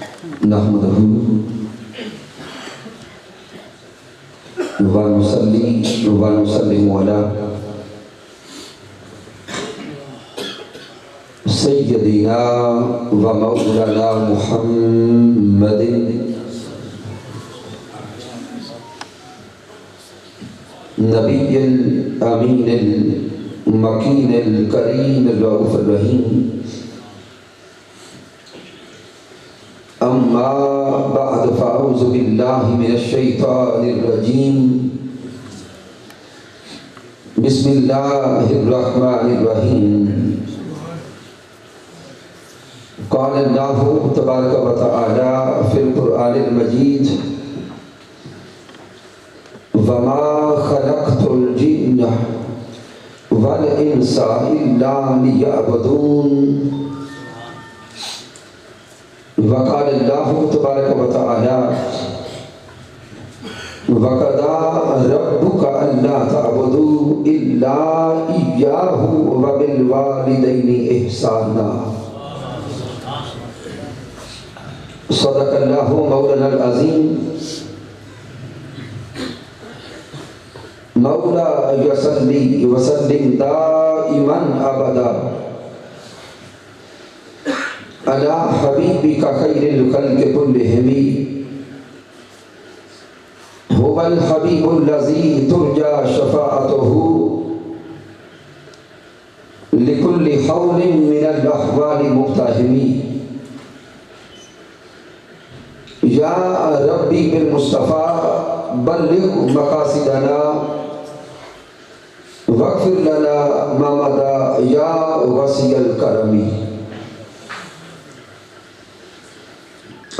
نحمده ونصلي ونسلم على سيدنا ومولانا محمد نبي الأمين المكين الكريم الرؤوف الرحيم أما بعد فأعوذ بالله من الشيطان الرجيم بسم الله الرحمن الرحيم قال الله تبارك وتعالى في القرآن المجيد وما خلقت الجن والإنس إلا ليعبدون وقال الله تبارك وتعالى وقضى ربك ألا تعبدوا إلا إياه وبالوالدين إحسانا صدق الله مولانا العظيم مولا يصلي وسلم دائما أبدا على حبيبك خير الخلق كلهم هو الحبيب الذي ترجى شفاعته لكل حول من الأحوال مقتحم يا ربي بالمصطفى بلغ مقاصدنا واغفر لنا ما مضى يا وسيع الكرم۔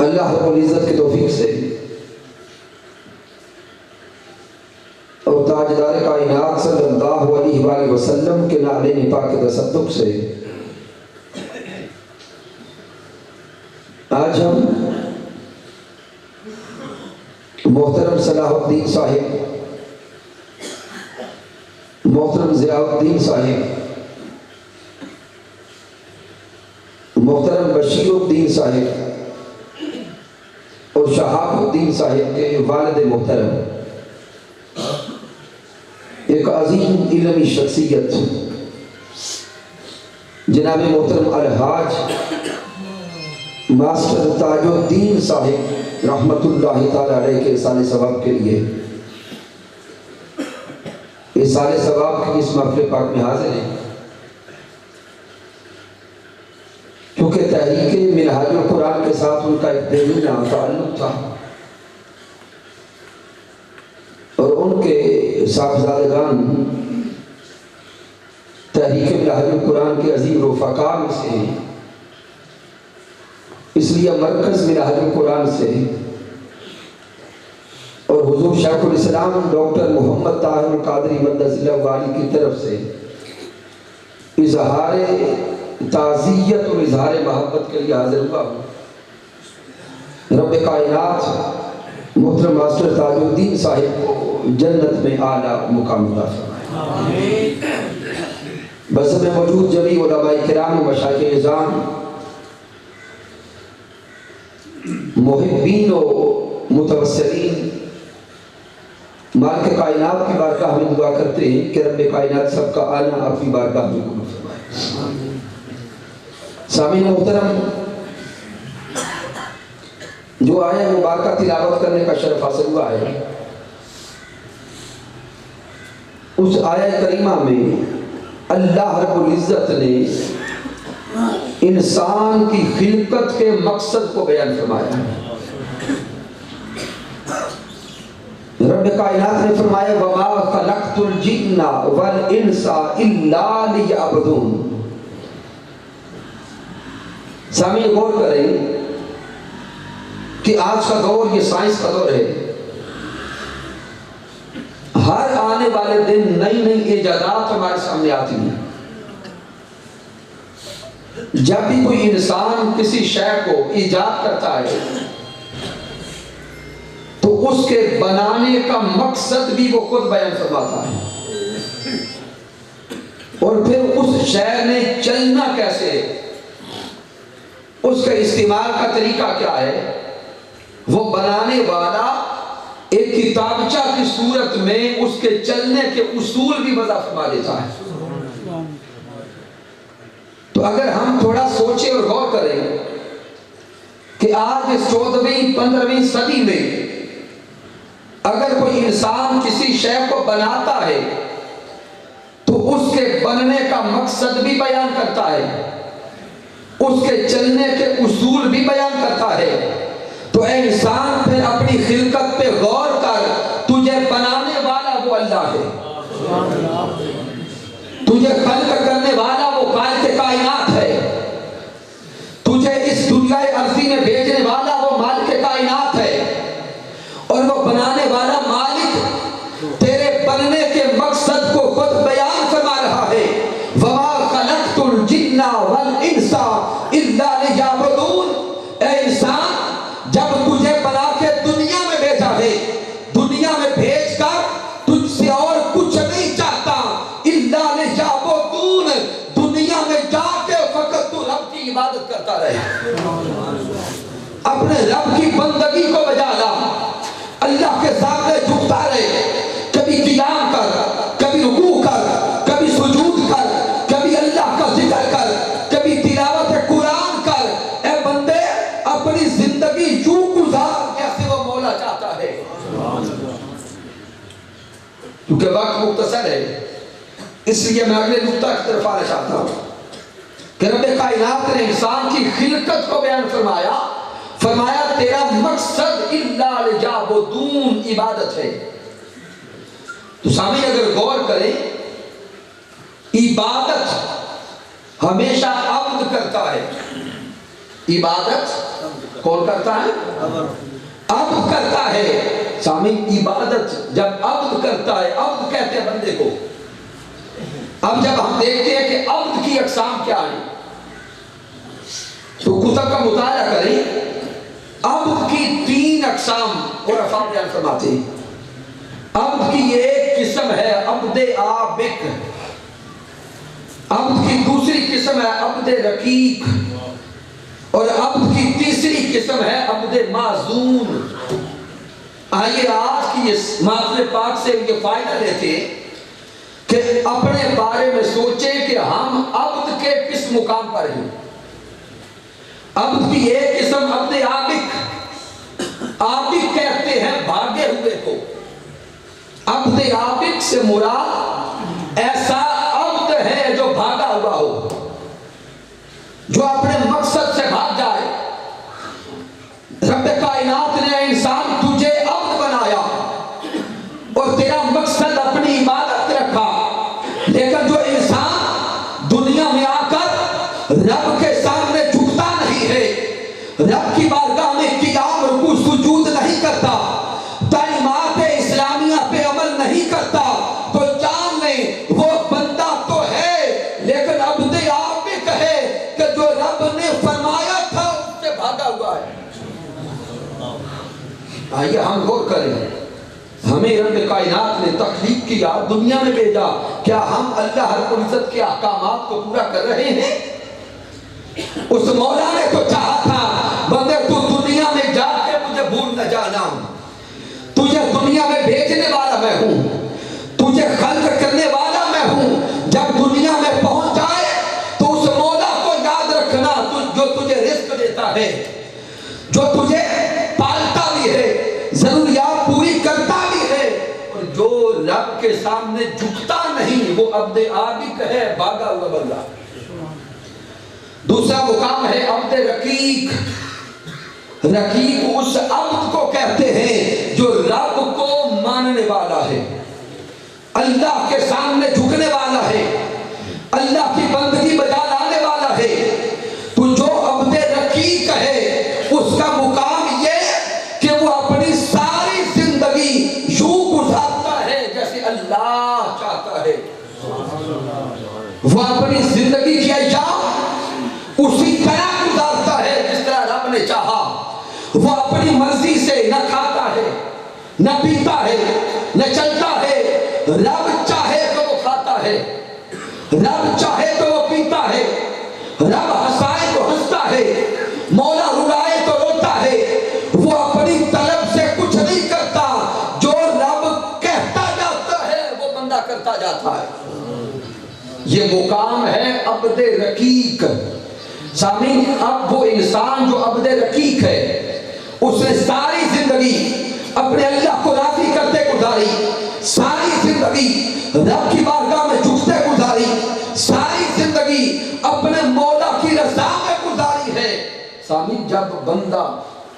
اللہ رب العزت کی توفیق سے اور تاجدار کائنات صلی اللہ علیہ وآلہ وسلم کے نعلین پاک تصدق سے آج ہم محترم صلاح الدین صاحب، محترم ضیاء الدین صاحب، محترم بشیر الدین صاحب اور شہاب الدین صاحب کے والد محترم، ایک عظیم علمی شخصیت جناب محترم الحاج ماسٹر تاج الدین صاحب رحمت اللہ تعالی علیہ کے احسان ثواب کے لیے احسان ثواب کی اس محفل پاک میں حاضر ہیں، کیونکہ تحریک منہاج القرآن کے ساتھ ان کا ایک دیرینہ تعلق تھا اور ان کے صاحبزادگان تحریک منہاج القرآن کے عظیم رفقا میں سے ہیں، اس لیے مرکز منہاج القرآن سے اور حضور شیخ الاسلام ڈاکٹر محمد طاہر القادری مدثر اللہ والی کی طرف سے اظہار تعزیت اور اظہار محبت کے لیے حاضر ہوا ہوں۔ رب کائنات محترم ماسٹر تاج الدین صاحب کو جنت میں اعلیٰ مقام عطا فرمائے۔ بس میں موجود جمیع علماء کرام و مشائخ اعظام، محبین و متوسلین، مالک کائنات کی بارگاہ میں دعا کرتے ہیں کہ رب کائنات سب کا آنا اپنی بارگاہ میں قبول فرمائے۔ سامعین محترم، جو آیہ مبارکہ تلاوت کرنے کا شرف حاصل ہوا ہے، اس آیہ کریمہ میں اللہ رب العزت نے انسان کی خلقت کے مقصد کو بیان فرمایا ہے۔ رب کائنات نے فرمایا وَمَا خَلَقْتُ الْجِنَّ وَالْإِنسَ إِلَّا لِيَعْبُدُونَ۔ سامعین غور کریں کہ آج کا دور یہ سائنس کا دور ہے، ہر آنے والے دن نئی نئی ایجادات ہمارے سامنے آتی ہیں۔ جب بھی کوئی انسان کسی شے کو ایجاد کرتا ہے تو اس کے بنانے کا مقصد بھی وہ خود بیان فرماتا ہے، اور پھر اس شے نے چلنا کیسے اس کا استعمال کا طریقہ کیا ہے؟ وہ بنانے والا ایک کتابچہ کی صورت میں اس کے چلنے کے اصول بھی وضع فرما دیتا ہے۔ تو اگر ہم تھوڑا سوچیں اور غور کریں کہ آج اس 14ویں 15ویں صدی میں اگر کوئی انسان کسی شے کو بناتا ہے تو اس کے بننے کا مقصد بھی بیان کرتا ہے، اس کے چلنے کے اصول بھی بیان کرتا ہے۔ تو اے انسان پھر اپنی خلقت پہ غور کر، تجھے بنانے والا وہ اللہ ہے، تجھے خلق کرنے والا وہ خالق کائنات ہے، تجھے اس دنیا ارضی میں بھیجنے والا وہ مالک کائنات ہے، اور وہ بنانے والا مالک تیرے بننے کے مقصد کو خود بیان فرما رہا ہے۔ وَمَا خَلَقْتُ الْجِنَّ وَالْإِنسَ إِلَّا لِيَعْبُدُونِ۔ اے انسان، جب تجھے بنا کے دنیا میں بھیجا ہے، دنیا میں بھیج کر تجھ سے اور کچھ نہیں چاہتا، إِلَّا لِيَعْبُدُونِ، دنیا میں جا کے فقط تو رب کی عبادت کرتا رہے، اپنے رب کی بندگی کو بجا لا، اللہ کے سامنے جھکتا رہے، کبھی قیام کر، کبھی رکوع کر، کبھی سجود کر، کبھی اللہ کا ذکر کر، کبھی تلاوت قرآن کر۔ اے بندے، اپنی زندگی یوں گزار جیسے وہ مولا چاہتا ہے۔ کیونکہ وقت مختصر ہے، اس لیے میں اگلے نقطہ کی طرف آنا چاہتا ہوں کہ رب کائنات نے انسان کی خلقت کو بیان فرمایا، فرمایا تیرا مقصد الا لِیَعْبُدُونِ عبادت ہے۔ تو سامعین اگر غور کریں، عبادت ہمیشہ عبد کرتا ہے۔ عبادت کون کرتا ہے؟ عبد کرتا ہے۔ سامعین عبادت جب عبد کرتا ہے، عبد کہتے ہیں بندے کو۔ اب جب ہم دیکھتے ہیں کہ عبد کی اقسام کیا ہیں تو کتب کا مطالعہ کریں، عبد کی 3 اقسام عرفاء بیان فرماتے ہیں۔ عبد کی ایک قسم ہے عبد عابق، عبد کی دوسری قسم ہے عبد رقیق، اور عبد کی تیسری قسم ہے عبد معزون۔ آئیے آج کی اس محفل پاک سے ان کے فائدہ لیتے ہیں کہ اپنے بارے میں سوچیں کہ ہم عبد کے کس مقام پر ہیں۔ عبد کی ایک قسم عبد عابق، عابق کہتے ہیں بھاگے ہوئے کو۔ عبد عابق سے مراد ایسا عبد ہے جو بھاگا ہوا ہو، جو اپنے مقصد سے بھاگ جائے۔ رب کائنات نے انسان تجھے عبد بنایا اور تیرا مقصد اپنی عبادت رکھا، لیکن جو انسان دنیا میں آ کر رب کے سامنے جھکتا نہیں ہے، رب کی بارگاہ میں قیام رکوع سجود نہیں کرتا، تعلیمات اسلامیہ پہ عمل نہیں کرتا، تو جان لیں وہ بندہ تو ہے لیکن عبد عابق ہے کہ جو رب نے فرمایا تھا اس سے بھاگا ہوا ہے۔ آئیے ہم غور کریں، ہمیں رب کائنات نے تخلیق کیا، دنیا میں بھیجا، کیا ہم اللہ رب العزت کے احکامات کو پورا کر رہے ہیں؟ اس مولا نے تو چاہا تھا بندے تو دنیا میں جا کے مجھے بھول نہ جانا، تجھے دنیا میں بھیجنے والا میں ہوں، تجھے خلق کرنے والا میں ہوں۔ جب دنیا میں پہنچ جائے تو اس مولا کو یاد رکھنا جو تجھے رزق دیتا ہے، جو تجھے پالتا بھی ہے، ضروریات پوری کرتا بھی ہے، اور جو رب کے سامنے جھکتا نہیں وہ عبد عابق ہے، بھاگا ہوا بندہ۔ دوسرا مقام ہے عبد رقیق۔ رقیق اس عبد کو کہتے ہیں جو رب کو ماننے والا ہے، اللہ کے سامنے جھکنے والا ہے، اللہ کی بندگی بجا لانے والا ہے۔ تو جو عبد رقیق ہے اس کا مقام یہ کہ وہ اپنی ساری زندگی یوں گزارتا ہے جیسے اللہ چاہتا ہے، وہ اپنی زندگی کی ایام اسی طرح گزارتا ہے جس طرح رب نے چاہا۔ وہ اپنی مرضی سے نہ کھاتا ہے، نہ پیتا ہے، نہ چلتا ہے۔ رب چاہے تو وہ کھاتا ہے، رب چاہے تو وہ پیتا ہے، رب ہنسائے تو ہنستا ہے، جاتا ہے. یہ مقام ہے عبد رقیق. سامعین اب وہ انسان جو عبد رقیق ہے اس نے ساری زندگی اپنے اللہ کو راضی کرتے گزاری, ساری زندگی رب کی بارگاہ میں جھکتے گزاری, ساری زندگی اپنے مولا کی رضا میں گزاری ہے. سامعین جب بندہ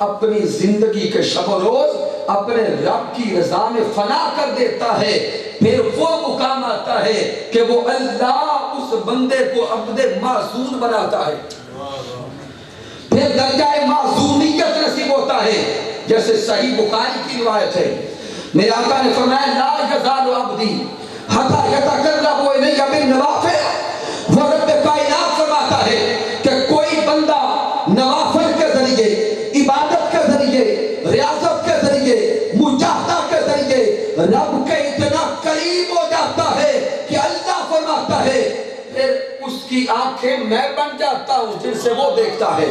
اپنی زندگی کے شب و روز اپنے رب کی رضا میں فنا کر دیتا ہے, پھر وہ مقام آتا ہے کہ وہ اللہ اس بندے کو عبد معزون بناتا ہے. پھر درجہ معزونیت نصیب ہوتا ہے. جیسے صحیح بخاری کی روایت ہے, میرے آقا نے فرمایا لا یزال عبدی حتی یتقرب الی بالنوافل. وہ رب کائنات فرماتا ہے کہ کوئی بندہ نوافل کے ذریعے, عبادت کے ذریعے, ریاضت کے ذریعے, مجاہدہ کے ذریعے رب کے اتنا قریب ہو جاتا ہے کہ اللہ فرماتا ہے پھر اس کی آنکھیں میں بن جاتا ہوں جن سے وہ دیکھتا ہے,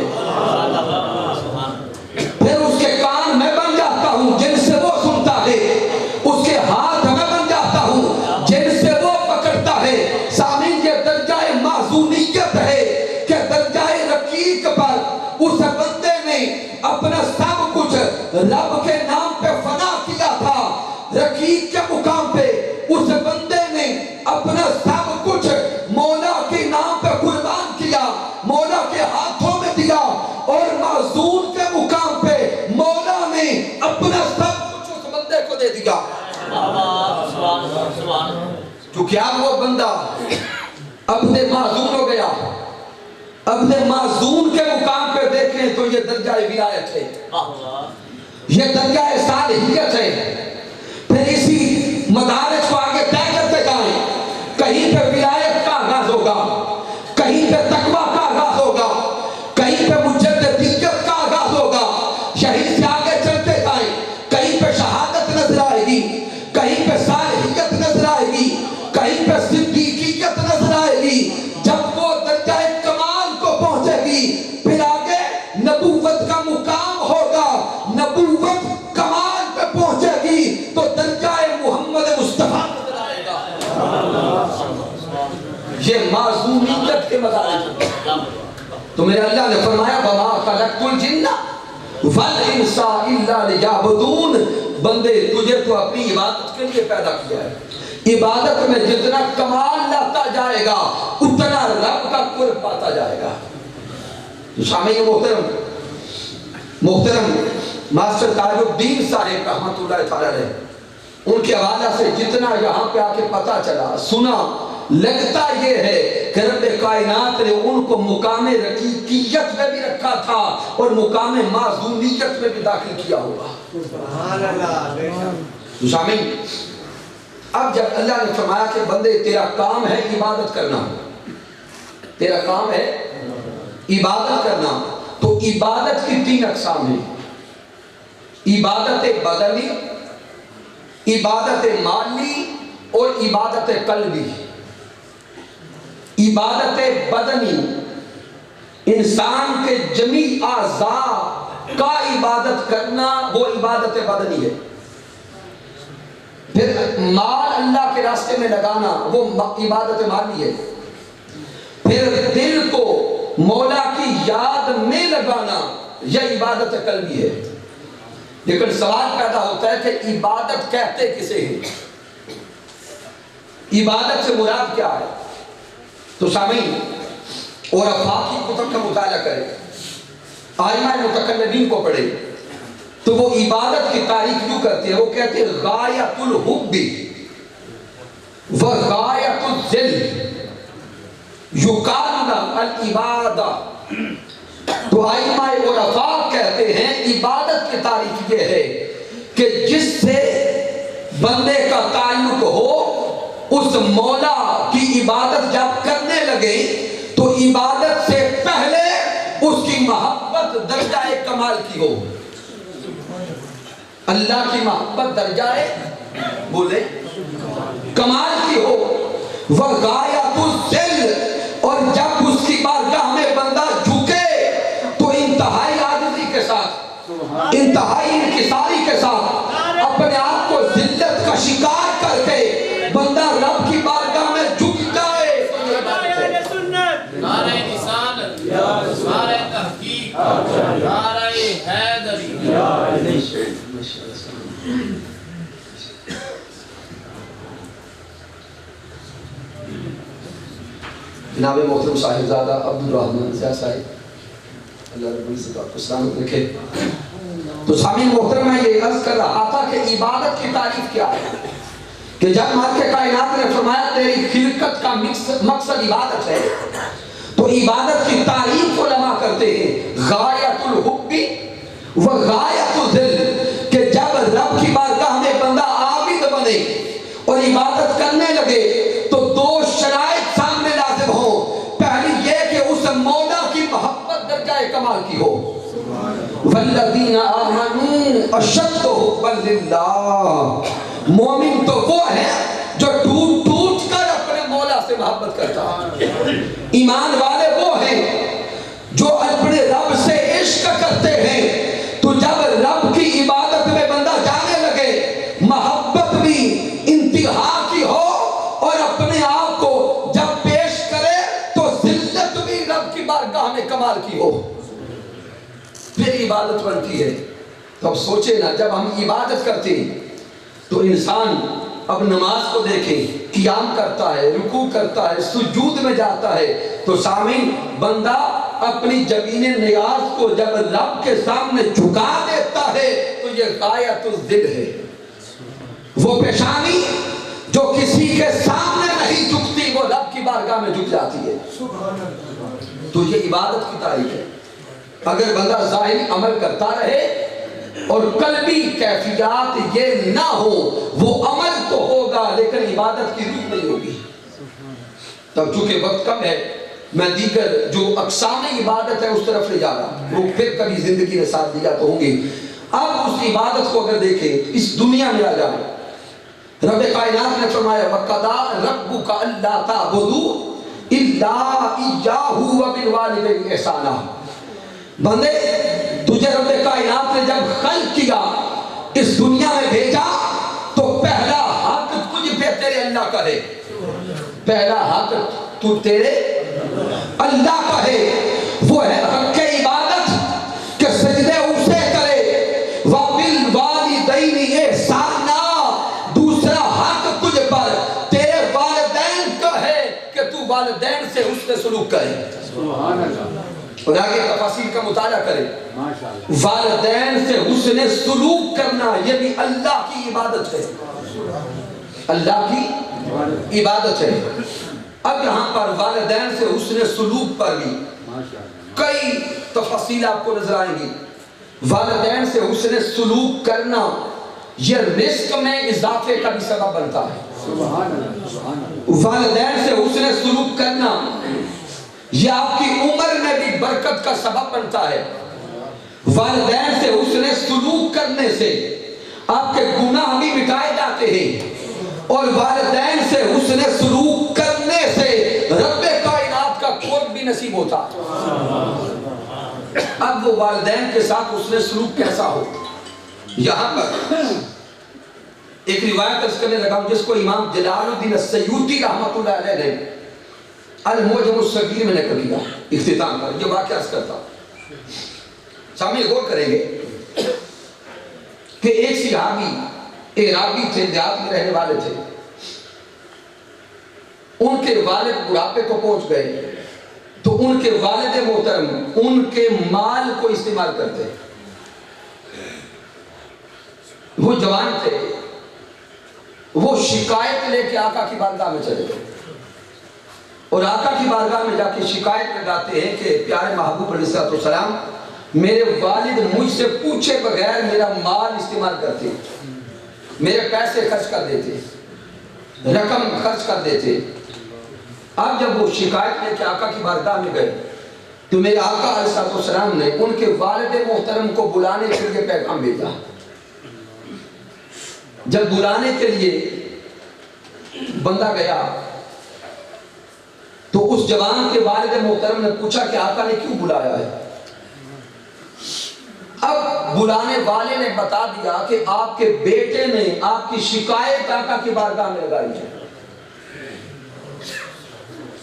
پھر اس کے کان میں بن جاتا ہوں جن سے وہ سنتا ہے, اس کے ہاتھ میں بن جاتا ہوں جن سے وہ پکڑتا ہے. سامعین یہ درجہ معزونیت ہے کہ درجہ رقیق پر اس بندے نے اپنا سب کچھ رب کے نام پہ فنا کیا تھا. رقیق کے مقام پہ اس بندے نے اپنا سب کچھ مولا کے نام پہ قربان کیا, مولا کے ہاتھوں میں دیا, اور معزون کے مقام پہ مولا نے اپنا سب کچھ اس بندے کو دے دیا. کیونکہ اب وہ بندہ عبد معزون ہو گیا. عبد معزون کے مقام پہ دیکھیں تو یہ درجہ ولایت ہے, یہ درجہ صالحیت ہے. پھر اسی مدارج کو آگے طے کرتے جائیں, کہیں پہ ولایت کا آغاز ہوگا, کہیں پہ تقویٰ کا آغاز ہوگا, کہیں پہ مجددیت کا آغاز ہوگا. یہیں سے آگے چلتے جائیں, کہیں پہ شہادت نظر آئے گی, کہیں پہ صالحیت نظر آئے گی, کہیں پہ صدیقیت نظر آئے گی. جب وہ درجہ کمال کو پہنچے گی پھر آگے نبوت کا مقام ہوگا. نبوت کمال پہ پہنچے گی تو درجہ محمد مصطفیٰ نظر آئے گا. یہ معزومیت کے مدارج. تو میرے اللہ نے فرمایا وَمَا خَلَقْتُ الْجِنَّ وَالْإِنسَ إِلَّا لِيَعْبُدُونَ. بندے تجھے تو اپنی عبادت کے لیے پیدا کیا ہے. عبادت میں جتنا کمال لاتا جائے گا اتنا رب کا قرب پاتا جائے گا. شامعین محترم ماسٹر تاج الدین صاحب رحمۃ اللہ تعالی علیہ, ان کے حوالہ سے جتنا یہاں پہ آ کے پتا چلا سنا, لگتا یہ ہے کہ رب کائنات نے ان کو مقام رقیقیت میں بھی رکھا تھا اور مقام معزونیت میں بھی داخل کیا ہوگا. سبحان اللہ. شامعین اب جب اللہ نے فرمایا کہ بندے تیرا کام ہے عبادت کرنا, تیرا کام ہے عبادت کرنا, تو عبادت کی 3 اقسام ہیں. عبادت بدنی, عبادت مالی اور عبادت قلبی. عبادت بدنی انسان کے جمیع اعضاء کا عبادت کرنا, وہ عبادت بدنی ہے. پھر مال اللہ کے راستے میں لگانا, وہ عبادت مالی ہے. پھر دل کو مولا کی یاد میں لگانا, یہ عبادت قلبی ہے. لیکن سوال پیدا ہوتا ہے کہ عبادت کہتے کسے ہیں, عبادت سے مراد کیا ہے؟ تو سامعین اور افاقی کتب کا مطالعہ کریں, آئمہ متکلمین کو پڑھیں تو وہ عبادت کی تعریف کیوں کرتے ہیں. وہ کہتے ہیں غایت الحب و غایت الذل یقال العبادہ. تو آئمہ عرفاء کہتے ہیں عبادت کی تعریف یہ ہے کہ جس سے بندے کا تعلق ہو اس مولا کی عبادت جب کرنے لگے تو عبادت سے پہلے اس کی محبت درجہ کمال کی ہو. اللہ کی محبت درجہ بولے کمال کی ہو. وغایت الذل, اور جب اس کی بارگاہ میں بندہ جھکے تو انتہائی عاجزی کے ساتھ, انتہائی انکساری کے ساتھ اپنے آپ کو ذلت کا شکار کر کے بندہ رب کی بارگاہ نعرہ حیدری۔ جناب محترم صاحبزادہ عبدالرحمن زیاد صاحب، اللہ رب العزت آپ کو سلامت رکھے۔ تو سامعین محترم میں یہ عرض کر رہا تھا کہ عبادت کی تعریف کیا ہے، کہ جب مالک کائنات نے فرمایا تیری خلقت کا مقصد عبادت ہے، تو عبادت کی تعریف علماء کرتے ہیں غایت الحب و غایت الذل، کہ جب رب کی بارگاہ میں بندہ عابد بنے اور عبادت کرنے لگے تو دو شرائط سامنے لازم ہوں۔ پہلی یہ کہ اس مولا کی محبت درجہ کمال کی ہو، والذین آمنوا اشد حبا للہ، مومن تو وہ ہے جو ٹوٹ ٹوٹ کر اپنے مولا سے محبت کرتا ہے۔ ایمان والے وہ ہیں جو اپنے رب سے عشق کرتے ہیں، تو جب رب کی عبادت میں بندہ جانے لگے، محبت بھی انتہا کی ہو اور اپنے آپ کو جب پیش کرے تو ذلت بھی رب کی بارگاہ میں کمال کی ہو، پھر عبادت بنتی ہے۔ تو اب سوچے نا، جب ہم عبادت کرتے ہیں تو انسان اب نماز کو دیکھیں، قیام کرتا ہے، رکوع کرتا ہے، سجود میں جاتا ہے، تو سامعین بندہ اپنی جبین نیاز کو جب رب کے سامنے جھکا دیتا ہے تو یہ غایت الذل ہے۔ وہ پیشانی جو کسی کے سامنے نہیں جھکتی وہ رب کی بارگاہ میں جھک جاتی ہے۔ تو یہ عبادت کی تعریف ہے۔ اگر بندہ ظاہری عمل کرتا رہے اور قلبی کیفیات یہ نہ ہو، وہ عمل تو ہوگا لیکن عبادت کی روح نہیں ہوگی۔ تب چونکہ وقت کم ہے، میں دیگر جو اقسام عبادت ہے اس طرف لے جا رہا ہوں، وہ پھر کبھی زندگی میں ساتھ دیا تو ہوں گے۔ اب اس عبادت کو اگر دیکھیں، اس دنیا میں آ جائیں، رب کائنات نے فرمایا وَقَضَىٰ رَبُّكَ أَلَّا تَعْبُدُوا إِلَّا إِيَّاهُ وَبِالْوَالِدَيْنِ إِحْسَانًا۔ بندے تجھے رب کائنات نے جب خلق کیا، اس دنیا میں بھیجا، تو پہلا حق تجھ پہ تیرے اللہ کا ہے۔ پہلا حق تو تیرے اللہ کا ہے، وہ ہے حق عبادت کہ سجدے اسے کرے، وَبِالْوَالِدَيْنِ إِحْسَانًا۔ دوسرا حق تجھ پر تیرے والدین کا ہے کہ تو والدین سے حسن سلوک کرے۔ سبحان اللہ۔ اور آگے تفاصیل کا مطالعہ کرے۔ والدین سے حسن سلوک کرنا یہ بھی اللہ کی عبادت ہے، اللہ کی عبادت ہے۔ اب یہاں پر والدین سے حسن سلوک پر بھی کئی تفاصیل آپ کو نظر آئیں گی۔ والدین سے حسن سلوک کرنا یہ رزق میں اضافے کا بھی سبب بنتا ہے۔ والدین سے حسن سلوک کرنا یہ آپ کی عمر میں بھی برکت کا سبب بنتا ہے۔ والدین سے حسن سلوک کرنے سے آپ کے گناہ بھی مٹائے جاتے ہیں، اور والدین سے حسن سلوک کرنے سے رب کائنات کا قرب بھی نصیب ہوتا ہے۔ اب وہ والدین کے ساتھ حسن سلوک کیسا ہو، یہاں پر ایک روایت عرض کرنے لگا ہوں جس کو امام جلال الدین السیوطی رحمۃ اللہ علیہ نے المعجم الصغیر میں نقل کیا اختتام پر۔ یہ واقعہ عرض کرتا ہوں، سامنے غور کریں گے کہ ایک صحابی اعرابی تھے، دیہات میں رہنے والے تھے، ان کے والد بڑھاپے کو پہنچ گئے، تو ان کے والد محترم ان کے مال کو استعمال کرتے۔ وہ جوان تھے، وہ شکایت لے کے آقا کی بارگاہ میں چلے گئے، اور آقا کی بارگاہ میں جا کے شکایت لگاتے ہیں کہ پیارے محبوب علیہ السلام، میرے والد مجھ سے پوچھے بغیر میرا مال استعمال کرتے، میرے پیسے خرچ کر دیتے، رقم خرچ کر دیتے۔ اب جب وہ شکایت لے کے آقا کی بارگاہ میں گئے تو میرے آقا علیہ السلام نے ان کے والد محترم کو بلانے کے لیے پیغام بھیجا۔ جب بلانے کے لیے بندہ گیا تو اس جوان کے والد محترم نے پوچھا کہ آقا نے کیوں بلایا ہے؟ اب بلانے والے نے بتا دیا کہ آپ کے بیٹے نے آپ کی شکایت آقا کی بارگاہ میں لگائی ہے۔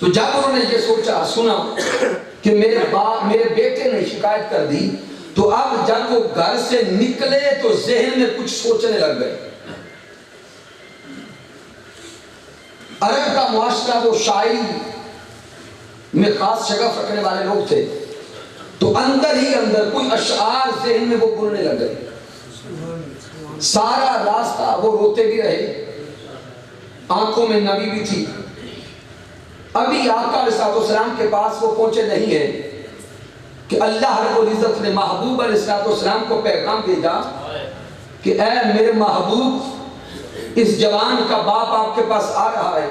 تو جب انہوں نے یہ سوچا، سنا کہ میرے بیٹے نے شکایت کر دی، تو اب جب وہ گھر سے نکلے تو ذہن میں کچھ سوچنے لگ گئے۔ عرب کا معاشرہ وہ شاعری میں خاص شغف رکھنے والے لوگ تھے، تو اندر ہی اندر کوئی اشعار ذہن میں وہ بولنے لگ گئے۔ سارا راستہ وہ روتے بھی رہے، آنکھوں میں نمی بھی تھی۔ ابھی آقا علیہ السلام کے پاس وہ پہنچے نہیں ہیں کہ اللہ رب العزت نے محبوب علیہ السلام کو پیغام بھیجا کہ اے میرے محبوب، اس جوان کا باپ آپ کے پاس آ رہا ہے،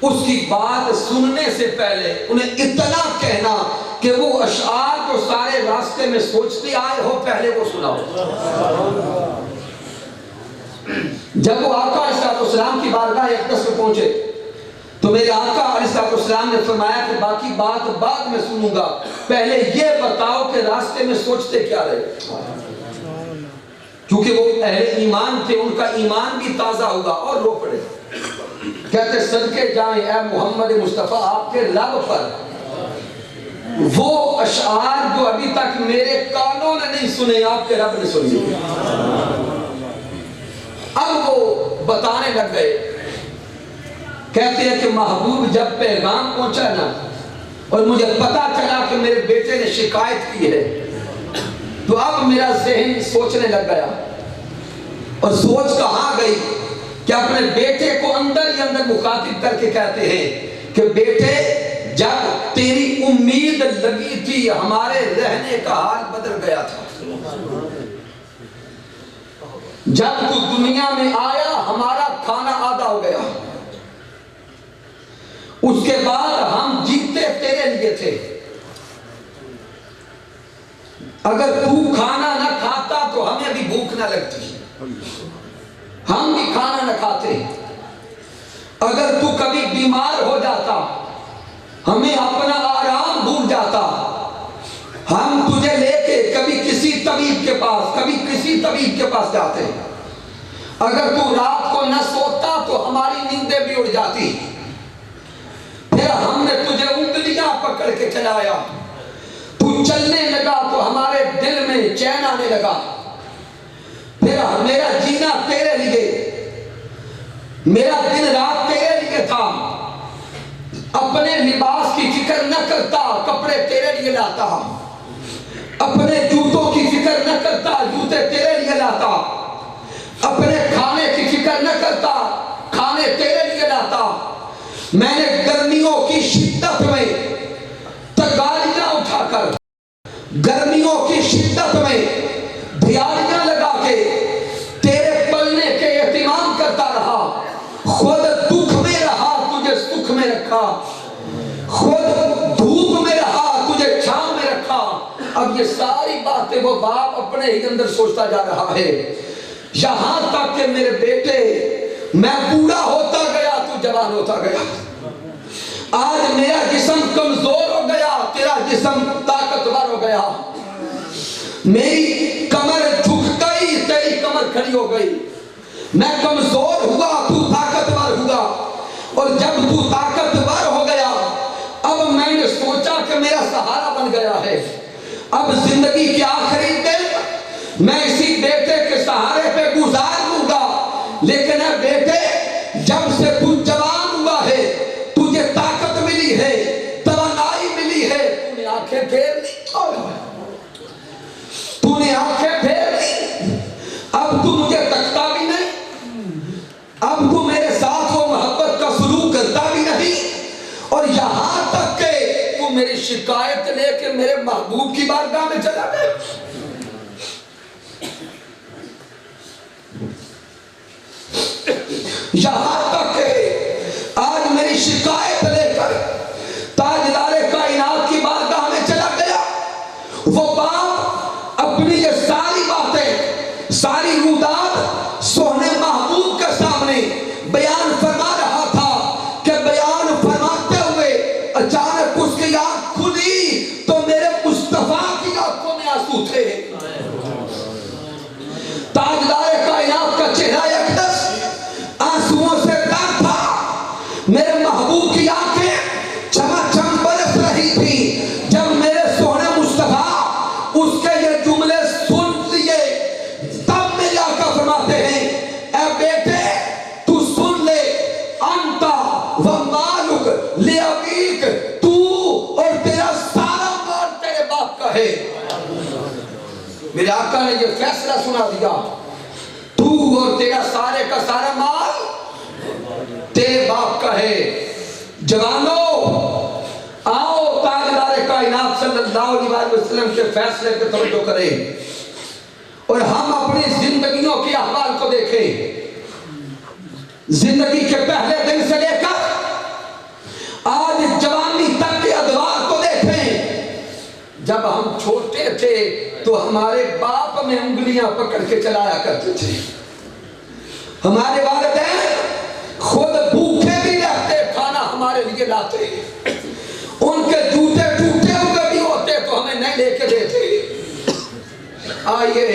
اس کی بات سننے سے پہلے انہیں اتنا کہنا کہ وہ اشعار کو سارے راستے میں سوچتے آئے ہو، پہلے وہ سناؤ۔ جب وہ آقا علیہ السلام کی بارگاہ اقدس میں پہنچے تو میرے آقا علیہ السلام نے فرمایا کہ باقی بات بعد میں سنوں گا، پہلے یہ بتاؤ کہ راستے میں سوچتے کیا رہے۔ کیونکہ وہ اہل ایمان تھے، ان کا ایمان بھی تازہ ہوگا، اور رو پڑے، کہتے صدقے جائیں اے محمد مصطفیٰ آپ کے لب پر وہ اشعار جو ابھی تک میرے کانوں نے نہیں سنے، آپ کے رب نے سنے۔ اب وہ بتانے لگ گئے، کہتے ہیں کہ محبوب جب پیغام پہنچا نا اور مجھے پتا چلا کہ میرے بیٹے نے شکایت کی ہے، تو اب میرا ذہن سوچنے لگ گیا، اور سوچ کہاں گئی کہ اپنے بیٹے کو اندر ہی اندر مخاطب کر کے کہتے ہیں کہ بیٹے جب تیری امید لگی تھی ہمارے رہنے کا حال بدل گیا تھا، جب تو دنیا میں آیا ہمارا کھانا آدھا ہو گیا، اس کے بعد ہم جیتے تیرے لیے تھے، اگر تو کھانا نہ کھاتا تو ہمیں بھی بھوک نہ لگتی، ہم بھی کھانا نہ کھاتے، اگر تو کبھی بیمار ہو جاتا ہمیں اپنا آرام بھول جاتا، ہم تجھے لے کے کبھی کسی طبیب کے پاس کبھی کسی طبیب کے پاس جاتے، اگر تو رات کو نہ سوتا تو ہماری نیندیں بھی اڑ جاتی، پھر ہم نے تجھے انگلیاں پکڑ کے چلایا، تو چلنے لگا تو ہمارے دل میں چین آنے لگا، پھر میرا جینا تیرے لیے، میرا دن رات تیرے لیے تھا، اپنے لباس کی فکر نہ کرتا کپڑے تیرے لیے لاتا، اپنے جوتوں کی فکر نہ کرتا جوتے تیرے لیے لاتا، اپنے کھانے کی فکر نہ کرتا کھانے تیرے لیے لاتا، میں نے گرمیوں کی شدت میں تگاڑیاں اٹھا کر، گرمیوں کی شدت میں دھیاریاں لگا کے تیرے پلنے کے اہتمام کرتا رہا، خود دکھ میں رہا تجھے سکھ میں رکھا، خود دھوپ میں رہا تجھے چھاؤں میں رکھا۔ اب یہ ساری باتیں وہ باپ اپنے ہی اندر سوچتا جا رہا ہے، یہاں تک کہ میرے بیٹے میں بوڑھا ہوتا گیا تو جوان ہوتا گیا، آج میرا جسم کمزور ہو گیا تیرا جسم طاقتور ہو گیا، میری کمر جھک گئی تیری کمر کھڑی ہو گئی، میں کمزور ہوا تو طاقتور ہوا، اور جب تو طاقتور ہو گیا اب میں نے سوچا کہ میرا سہارا بن گیا ہے، اب زندگی کے آخری دن میں اسی بیٹے کے سہارے پہ گزار لوں گا، لیکن اے بیٹے جب سے تو جوان ہوا ہے تجھے طاقت ملی ہے توانائی ملی ہے، تو نے آنکھیں پھیر لی، تو نے آنکھیں پھیر لی، اب تو مجھے تکتا بھی نہیں، اب تو میرے ساتھ وہ محبت کا سلوک کرتا بھی نہیں، اور یہاں تک کہ تو میری شکایت لے کے میرے محبوب کی بارگاہ میں چلا گیا۔ یہاں تک کہ آج میری شکایت لے کر تاجدار کائنات کی بارگاہ میں چلا گیا، وہ باپ اپنی یہ ساری باتیں ساری رودات سوہنے محبوب کے سامنے بیان فرما رہا تھا کہ بیان فرماتے ہوئے اچانک اس کی آنکھ کھلی تو میرے مصطفیٰ کی آنکھوں میں آنسو تھے، تاجدار کائنات کا چہرہ اقدس آنسوؤں سے تر تھا، میرے محبوب کی آنکھیں چمچم برس رہی تھی، کے یہ جملے سن لیے تب میرے آقا فرماتے ہیں اے بیٹے تو سن لے انتا و مالک لیابیک تو اور تیرا سارا مال تیرے باپ کا ہے. میرے آقا نے یہ فیصلہ سنا دیا تو اور تیرا سارے کا سارا مال تیرے باپ کا ہے. جوانوں آؤ تاجدار کائنات صلی اللہ علیہ وسلم کے فیصلے پہ توجہ کریں اور ہم اپنی زندگیوں کے احوال کو دیکھیں. زندگی کے پہلے دن سے لے کر آج جوانی تک کے ادوار کو دیکھیں. جب ہم چھوٹے تھے تو ہمارے باپ میں انگلیاں پکڑ کے چلایا کرتے تھے. ہمارے والدین خود بھوکے بھی رہتے کھانا ہمارے لیے لاتے. ان کے جوتے ٹوٹے ہوئے بھی ہوتے تو ہمیں نہیں لے کے دیتے. آئیے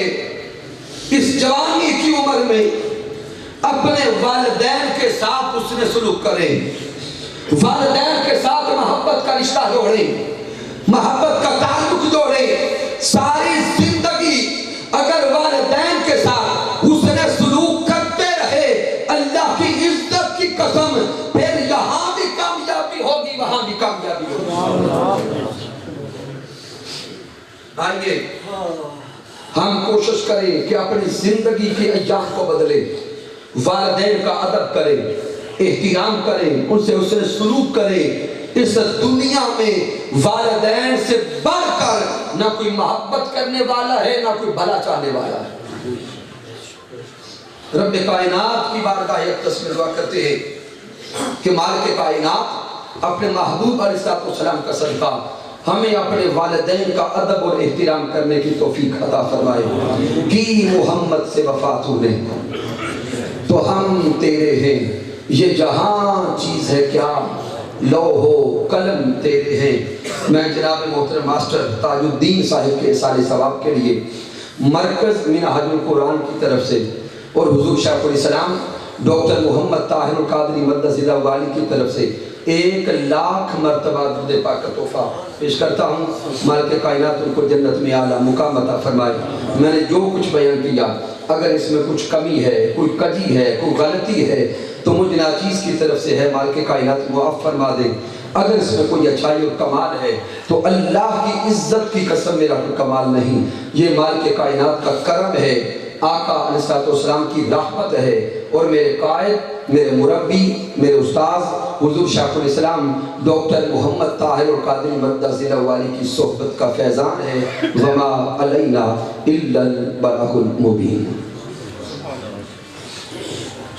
اس جوانی کی عمر میں اپنے والدین کے ساتھ اس نے سلوک کرے. والدین کے ساتھ محبت کا رشتہ جوڑے, محبت کا تعلق جوڑے. ساری زندگی اگر والدین کے ساتھ اس نے سلوک کرتے رہے اللہ کی عزت کی قسم پھر یہاں بھی کامیابی ہوگی وہاں بھی کامیابی ہوگی. آئیے ہم کوشش کریں کہ اپنی زندگی کے ایام کو بدلیں, والدین کا ادب کریں, احترام کریں, ان سے اس نے سلوک کریں. اس دنیا میں والدین سے بڑھ کر نہ کوئی محبت کرنے والا ہے نہ کوئی بھلا چاہنے والا ہے. رب کائنات کی بارگاہ اقدس میں دعا کرتے ہیں کہ مالک کائنات اپنے محبوب علیہ السلام کا صدقہ ہمیں اپنے والدین کا ادب اور احترام کرنے کی توفیق عطا فرمائے. کی محمد سے وفات ہونے تو ہم تیرے ہیں, یہ جہاں چیز ہے کیا لوح قلم تیرے ہیں. میں جناب محترم ماسٹر تاج الدین صاحب کے احسان ثواب کے لیے مرکز منہاج القرآن کی طرف سے اور حضور شیخ الاسلام ڈاکٹر محمد طاہر القادری مدث اللہ والی کی طرف سے 1,00,000 مرتبہ درود پاک کا تحفہ پیش کرتا ہوں. مالک کائنات ان کو جنت میں اعلیٰ مقام عطا فرمائے. میں نے جو کچھ بیان کیا اگر اس میں کچھ کمی ہے, کوئی کجی ہے, کوئی غلطی ہے تو مجھ ناچیز کی طرف سے ہے. مالک کائنات معاف فرما دے. اگر اس میں کوئی اچھائی اور کمال ہے تو اللہ کی عزت کی قسم میرا کوئی کمال نہیں, یہ مالک کائنات کا کرم ہے, آقا علیہ السلام کی رحمت ہے اور میرے قائد, میرے مربی, میرے استاذ حضور شیخ الاسلام ڈاکٹر محمد طاہر القادری مدث اللہ والی کی صحبت کا فیضان ہے. وما علینا الا البلاغ المبین.